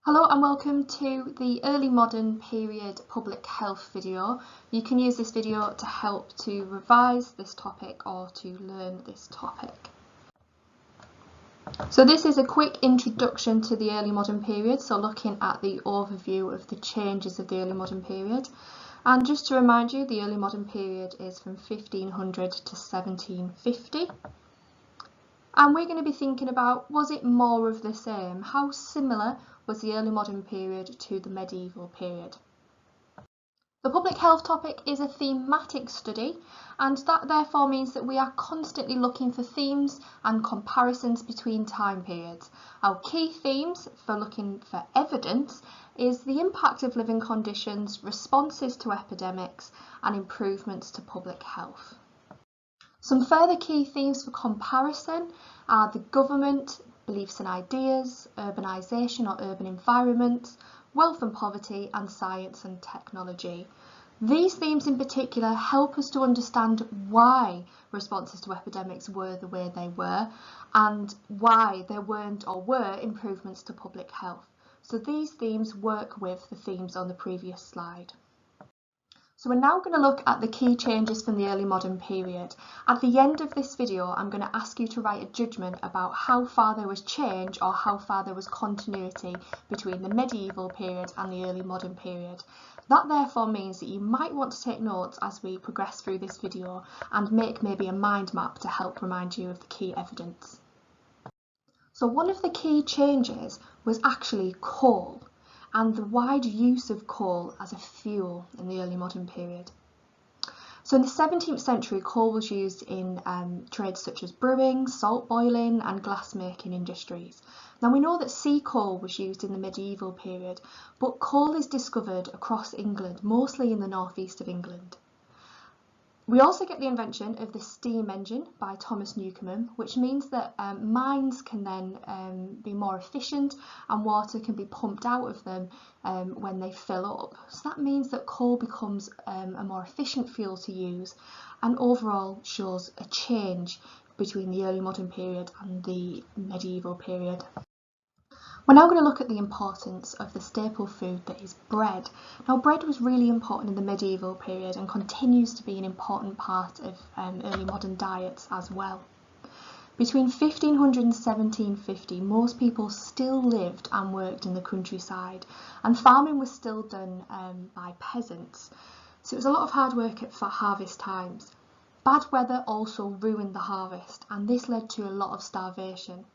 Hello and welcome to the early modern period public health video. You can use this video to help to revise this topic or to learn this topic. So this is a quick introduction to the early modern period, so looking at the overview of the changes of the early modern period. And just to remind you, the early modern period is from 1500 to 1750. And we're going to be thinking about, was it more of the same? How similar was the early modern period to the medieval period? The public health topic is a thematic study, and that therefore means that we are constantly looking for themes and comparisons between time periods. Our key themes for looking for evidence is the impact of living conditions, responses to epidemics, and improvements to public health. Some further key themes for comparison are the government, beliefs and ideas, urbanisation or urban environments, wealth and poverty, and science and technology. These themes in particular help us to understand why responses to epidemics were the way they were and why there weren't or were improvements to public health. So these themes work with the themes on the previous slide. So we're now going to look at the key changes from the early modern period. At the end of this video, I'm going to ask you to write a judgment about how far there was change or how far there was continuity between the medieval period and the early modern period. That therefore means that you might want to take notes as we progress through this video and make maybe a mind map to help remind you of the key evidence. So one of the key changes was actually coal, and the wide use of coal as a fuel in the early modern period. So in the 17th century, coal was used in trades such as brewing, salt boiling and glass making industries. Now we know that sea coal was used in the medieval period, but coal is discovered across England, mostly in the northeast of England. We also get the invention of the steam engine by Thomas Newcomen, which means that mines can then be more efficient and water can be pumped out of them when they fill up. So that means that coal becomes a more efficient fuel to use and overall shows a change between the early modern period and the medieval period. We're now going to look at the importance of the staple food that is bread. Now, bread was really important in the medieval period and continues to be an important part of early modern diets as well. Between 1500 and 1750, most people still lived and worked in the countryside, and farming was still done by peasants. So it was a lot of hard work at harvest times. Bad weather also ruined the harvest, and this led to a lot of starvation.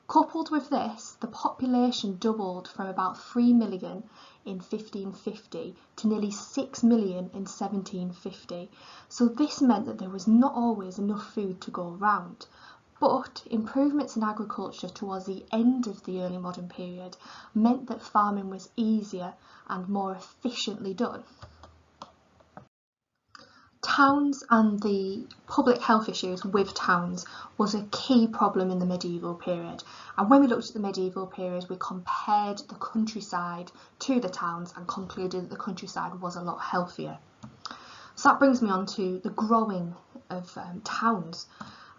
Coupled with this, the population doubled from about 3 million in 1550 to nearly 6 million in 1750. So this meant that there was not always enough food to go around. But improvements in agriculture towards the end of the early modern period meant that farming was easier and more efficiently done. Towns and the public health issues with towns was a key problem in the medieval period, and when we looked at the medieval period we compared the countryside to the towns and concluded that the countryside was a lot healthier. So that brings me on to the growing of towns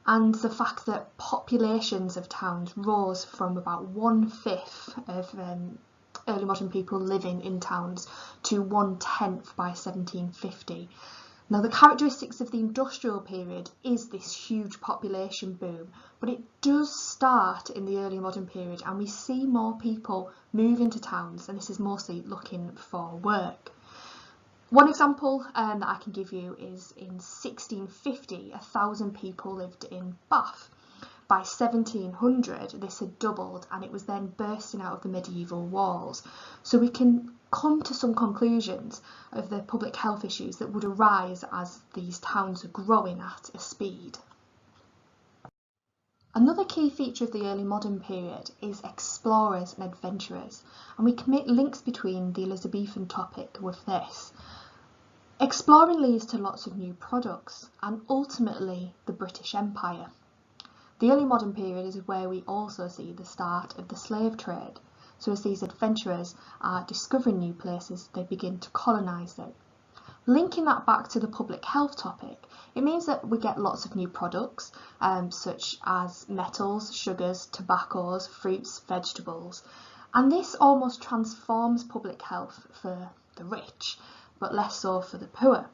and the fact that populations of towns rose from about 1/5 of early modern people living in towns to 1/10 by 1750. Now, the characteristics of the industrial period is this huge population boom, but it does start in the early modern period and we see more people move into towns, and this is mostly looking for work. One example that I can give you is in 1650, 1,000 people lived in Bath. By 1700, this had doubled and it was then bursting out of the medieval walls. So we can come to some conclusions of the public health issues that would arise as these towns are growing at a speed. Another key feature of the early modern period is explorers and adventurers, and we can make links between the Elizabethan topic with this. Exploring leads to lots of new products and ultimately the British Empire. The early modern period is where we also see the start of the slave trade. So as these adventurers are discovering new places, they begin to colonise them. Linking that back to the public health topic, it means that we get lots of new products, such as metals, sugars, tobaccos, fruits, vegetables. And this almost transforms public health for the rich, but less so for the poor.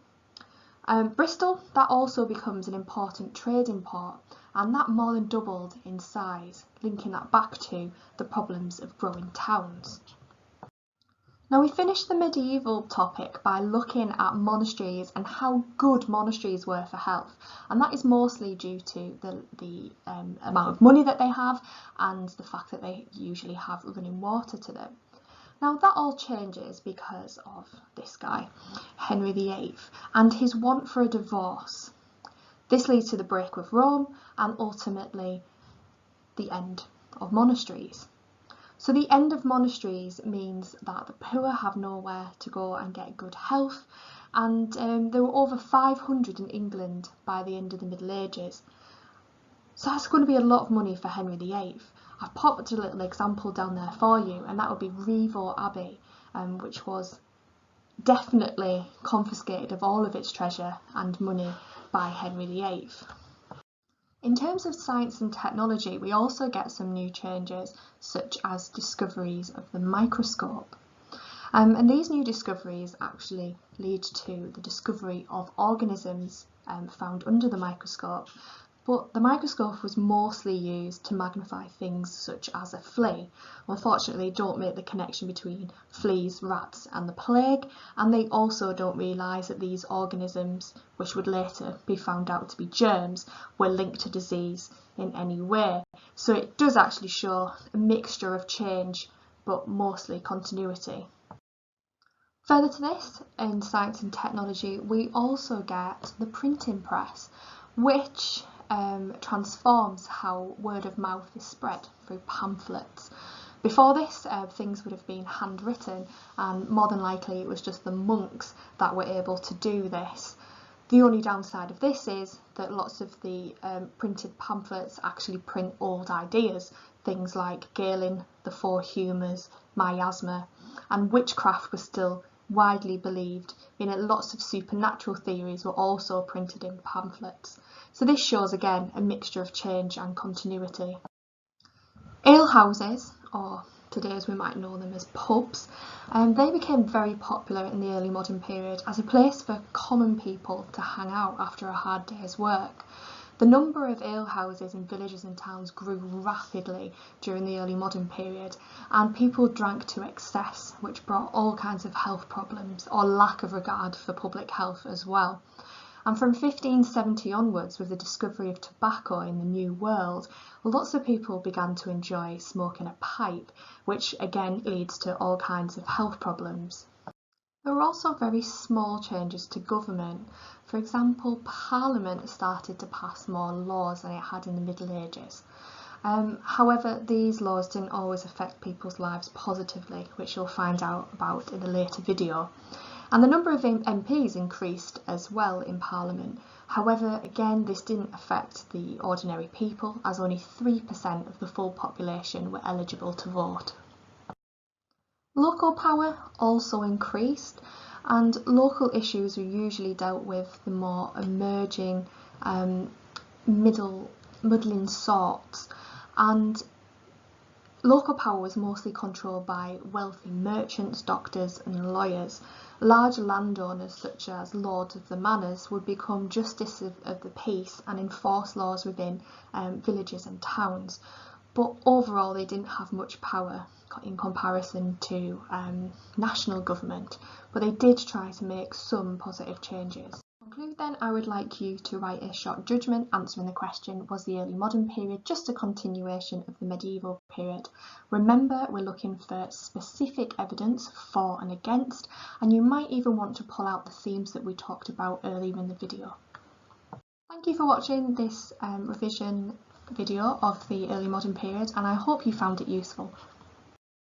Bristol, that also becomes an important trading port, and that more than doubled in size, linking that back to the problems of growing towns. Now, we finished the medieval topic by looking at monasteries and how good monasteries were for health, and that is mostly due to the amount of money that they have and the fact that they usually have running water to them. Now, that all changes because of this guy, Henry VIII, and his want for a divorce. This leads to the break with Rome and ultimately the end of monasteries. So the end of monasteries means that the poor have nowhere to go and get good health, and there were over 500 in England by the end of the Middle Ages. So that's going to be a lot of money for Henry VIII. I've popped a little example down there for you, and that would be Rievaulx Abbey, which was definitely confiscated of all of its treasure and money by Henry VIII. In terms of science and technology, we also get some new changes, such as discoveries of the microscope. And these new discoveries actually lead to the discovery of organisms found under the microscope, but the microscope was mostly used to magnify things such as a flea. Unfortunately, don't make the connection between fleas, rats and the plague, and they also don't realise that these organisms, which would later be found out to be germs, were linked to disease in any way. So it does actually show a mixture of change, but mostly continuity. Further to this, in science and technology, we also get the printing press, which transforms how word of mouth is spread through pamphlets. Before this, things would have been handwritten, and more than likely it was just the monks that were able to do this. The only downside of this is that lots of the printed pamphlets actually print old ideas, things like Galen, the Four Humours, miasma, and witchcraft was still widely believed. Lots of supernatural theories were also printed in pamphlets. So this shows again a mixture of change and continuity. Alehouses, or today as we might know them as pubs, they became very popular in the early modern period as a place for common people to hang out after a hard day's work. The number of alehouses in villages and towns grew rapidly during the early modern period, and people drank to excess, which brought all kinds of health problems or lack of regard for public health as well. And from 1570 onwards, with the discovery of tobacco in the New World, lots of people began to enjoy smoking a pipe, which again leads to all kinds of health problems. There were also very small changes to government. For example, Parliament started to pass more laws than it had in the Middle Ages. However, these laws didn't always affect people's lives positively, which you'll find out about in a later video. And the number of MPs increased as well in Parliament. However, again, this didn't affect the ordinary people, as only 3% of the full population were eligible to vote. Local power also increased, and local issues were usually dealt with the more emerging middling sorts, and local power was mostly controlled by wealthy merchants, doctors and lawyers. Large landowners such as lords of the manors would become justices of the peace and enforce laws within villages and towns, but overall they didn't have much power in comparison to national government, but they did try to make some positive changes. To conclude then, I would like you to write a short judgment answering the question, was the early modern period just a continuation of the medieval period? Remember, we're looking for specific evidence for and against, and you might even want to pull out the themes that we talked about earlier in the video. Thank you for watching this revision video of the early modern period, and I hope you found it useful.